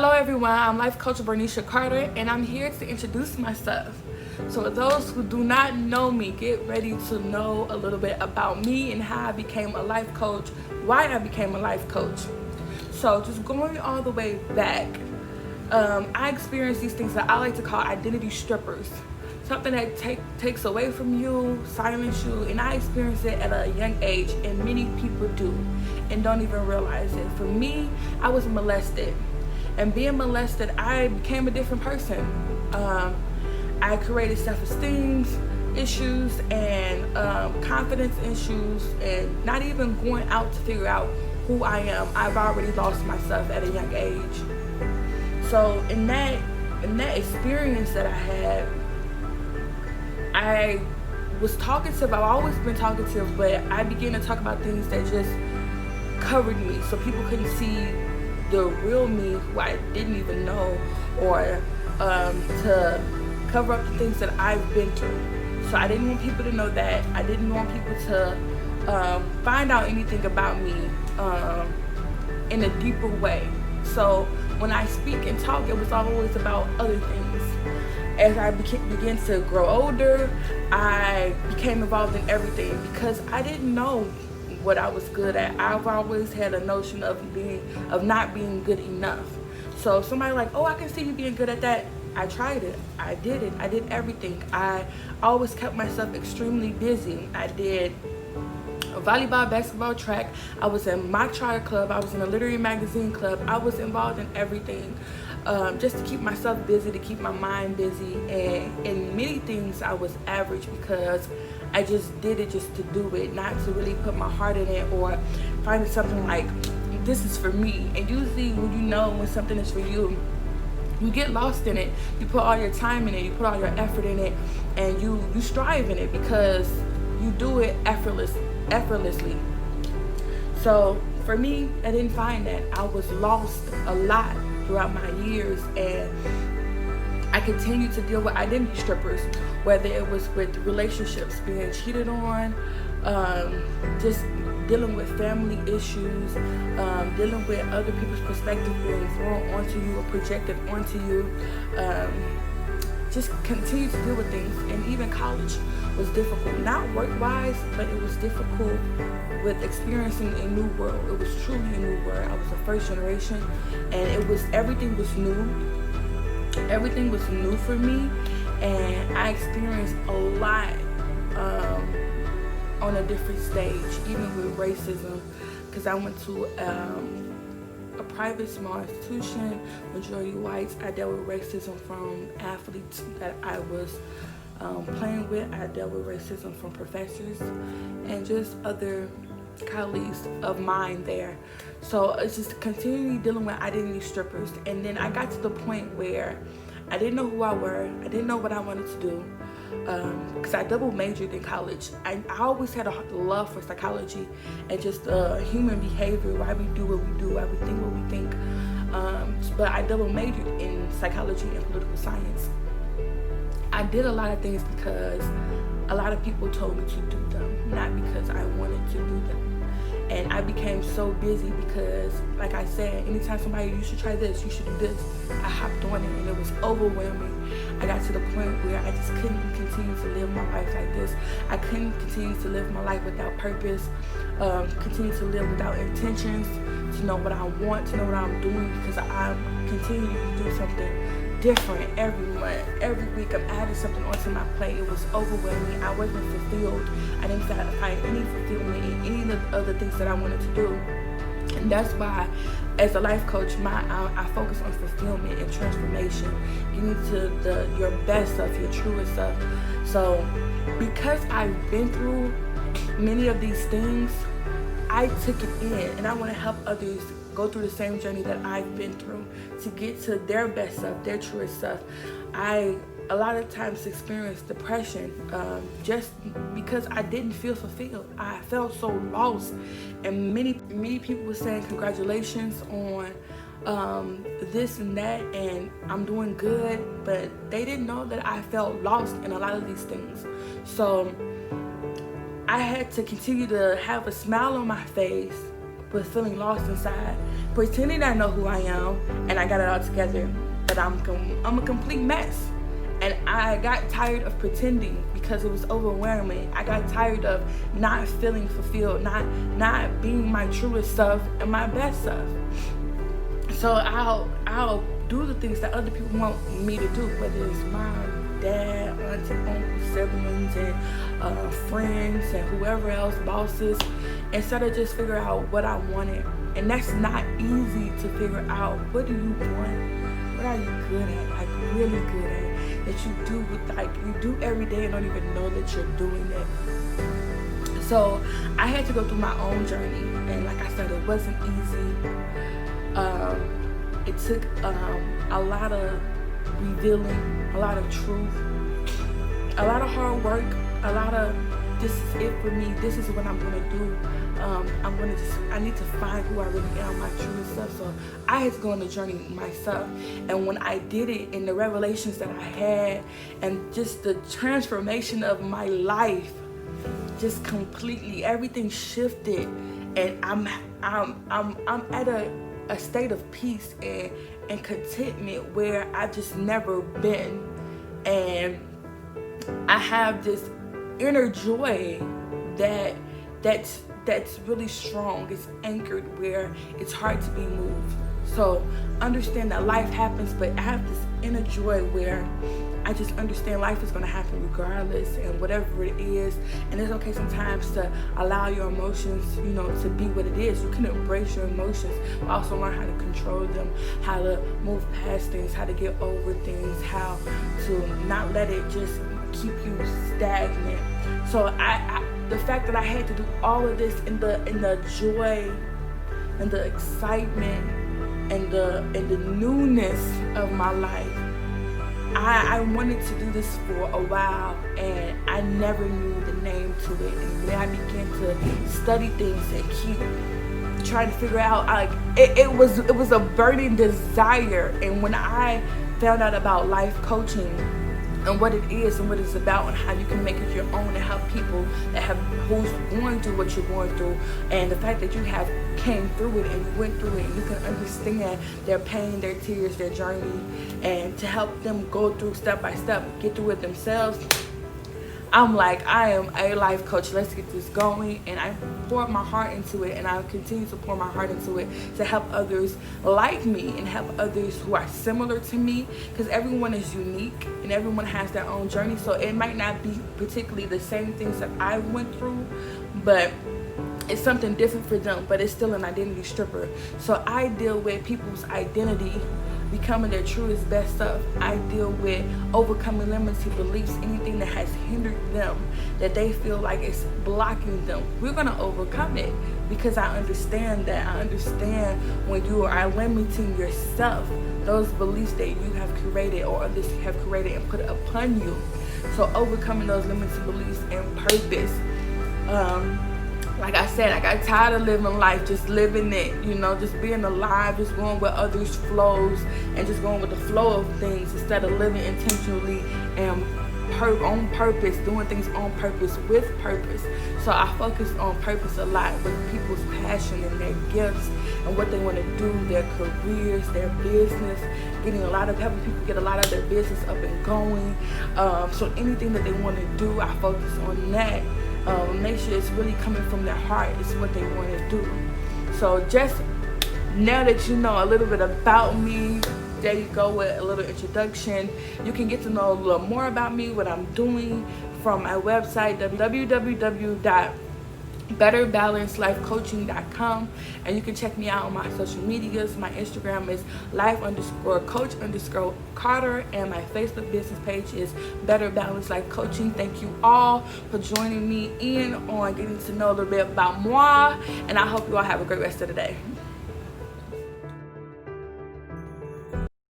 Hello everyone, I'm Life Coach Bernicia Carter and I'm here to introduce myself. So for those who do not know me, get ready to know a little bit about me and how I became a life coach, why I became a life coach. So just going all the way back, I experienced these things that I like to call identity strippers. Something that takes away from you, silence you, and I experienced it at a young age, and many people do and don't even realize it. For me, I was molested. And being molested, I became a different person. I created self-esteem issues and confidence issues, and not even going out to figure out who I am. I've already lost myself at a young age. So in that experience that I had, I was talkative. I've always been talkative, but I began to talk about things that just covered me, so people couldn't see the real me, who I didn't even know, or to cover up the things that I've been through. So I didn't want people to know that. I didn't want people to find out anything about me in a deeper way. So when I speak and talk, it was always about other things. As I began to grow older, I became involved in everything because I didn't know what I was good at. I've always had a notion of not being good enough. So if somebody like, oh, I can see you being good at that, I tried it. I did it. I did everything. I always kept myself extremely busy. I did volleyball, basketball, track. I was in mock trial club. I was in a literary magazine club. I was involved in everything, just to keep myself busy, to keep my mind busy. And in many things, I was average because I just did it just to do it, not to really put my heart in it or find something like, this is for me. And usually when you know when something is for you, you get lost in it. You put all your time in it, you put all your effort in it, and you strive in it because you do it effortlessly. So for me, I didn't find that. I was lost a lot throughout my years, and I continued to deal with identity strippers, whether it was with relationships, being cheated on, just dealing with family issues, dealing with other people's perspective being thrown onto you or projected onto you. Just continue to deal with things. And even college was difficult, not work-wise, but it was difficult with experiencing a new world. It was truly a new world. I was the first generation, and everything was new. Everything was new for me, and I experienced a lot on a different stage, even with racism, because I went to a private small institution, majority whites. I dealt with racism from athletes that I was playing with. I dealt with racism from professors and just other colleagues of mine there. So it's just continually dealing with identity strippers. And then I got to the point where I didn't know who I were. I didn't know what I wanted to do, because I double majored in college. I always had a love for psychology and just human behavior, why we do what we do, why we think what we think. But I double majored in psychology and political science. I did a lot of things because a lot of people told me to do them, not because I wanted to do them. And I became so busy because, like I said, anytime somebody, you should try this, you should do this, I hopped on it, and it was overwhelming. I got to the point where I just couldn't continue to live my life like this. I couldn't continue to live my life without purpose, continue to live without intentions, to know what I want, to know what I'm doing, because I'm continuing to do something different every month, every week. I'm adding something onto my plate. It was overwhelming. I wasn't fulfilled. I didn't find any fulfillment in any of the other things that I wanted to do. And that's why, as a life coach, I focus on fulfillment and transformation, getting to your best self, your truest self. So because I've been through many of these things, I took it in, and I want to help others go through the same journey that I've been through to get to their best self, their truest self. I a lot of times experienced depression just because I didn't feel fulfilled. I felt so lost, and many people were saying congratulations on this and that, and I'm doing good, but they didn't know that I felt lost in a lot of these things. So I had to continue to have a smile on my face, but feeling lost inside, pretending I know who I am and I got it all together, but I'm a complete mess. And I got tired of pretending because it was overwhelming. I got tired of not feeling fulfilled, not being my truest self and my best self. So I'll do the things that other people want me to do, whether it's mom, dad, auntie, uncle, siblings, and friends, and whoever else, bosses, instead of just figure out what I wanted. And that's not easy to figure out. What do you want? What are you good at? Like really good at? That you do you do every day and don't even know that you're doing it. So I had to go through my own journey, and like I said, it wasn't easy. It took a lot of revealing, a lot of truth, a lot of hard work, a lot of this is it for me, this is what I'm gonna do. I need to find who I really am, my true self. So I had to go on the journey myself. And when I did it, and the revelations that I had, and just the transformation of my life, just completely, everything shifted. And I'm at a state of peace and contentment where I just never been. And I have this inner joy that's really strong. It's anchored where it's hard to be moved. So understand that life happens, but I have this inner joy where I just understand life is going to happen regardless, and whatever it is. And it's okay sometimes to allow your emotions, to be what it is. You can embrace your emotions, but also learn how to control them, how to move past things, how to get over things, how to not let it just keep you stagnant. So the fact that I had to do all of this in the joy and the excitement and the newness of my life, I wanted to do this for a while, and I never knew the name to it. And then I began to study things and keep trying to figure out, it was a burning desire. And when I found out about life coaching and what it is and what it's about, and how you can make it your own and help people who's going through what you're going through, and the fact that you have came through it and you went through it, and you can understand their pain, their tears, their journey, and to help them go through step by step, get through it themselves. I'm like, I am a life coach. Let's get this going. And I poured my heart into it, and I continue to pour my heart into it to help others like me and help others who are similar to me, because everyone is unique and everyone has their own journey. So it might not be particularly the same things that I went through, but it's something different for them, but it's still an identity stripper. So I deal with people's identity becoming their truest best self. I deal with overcoming limiting beliefs, anything that has hindered them, that they feel like it's blocking them. We're gonna overcome it, because I understand that. I understand when you are limiting yourself, those beliefs that you have created or others have created and put upon you. So overcoming those limiting beliefs and purpose. Like I said, I got tired of living life, just living it, just being alive, just going where others flows, and just going with the flow of things instead of living intentionally and on purpose, doing things on purpose with purpose. So I focus on purpose a lot, with people's passion and their gifts and what they want to do, their careers, their business, helping people get a lot of their business up and going. So anything that they want to do, I focus on that. Make sure it's really coming from their heart. It's what they want to do. So just now that you know a little bit about me, there you go with a little introduction. You can get to know a little more about me, what I'm doing, from my website, www.betterbalancedlifecoaching.com. And you can check me out on my social medias. My Instagram is life_coach_Carter, and my Facebook business page is Better Balanced Life Coaching. Thank you all for joining me in on getting to know a little bit about moi, and I hope you all have a great rest of the day.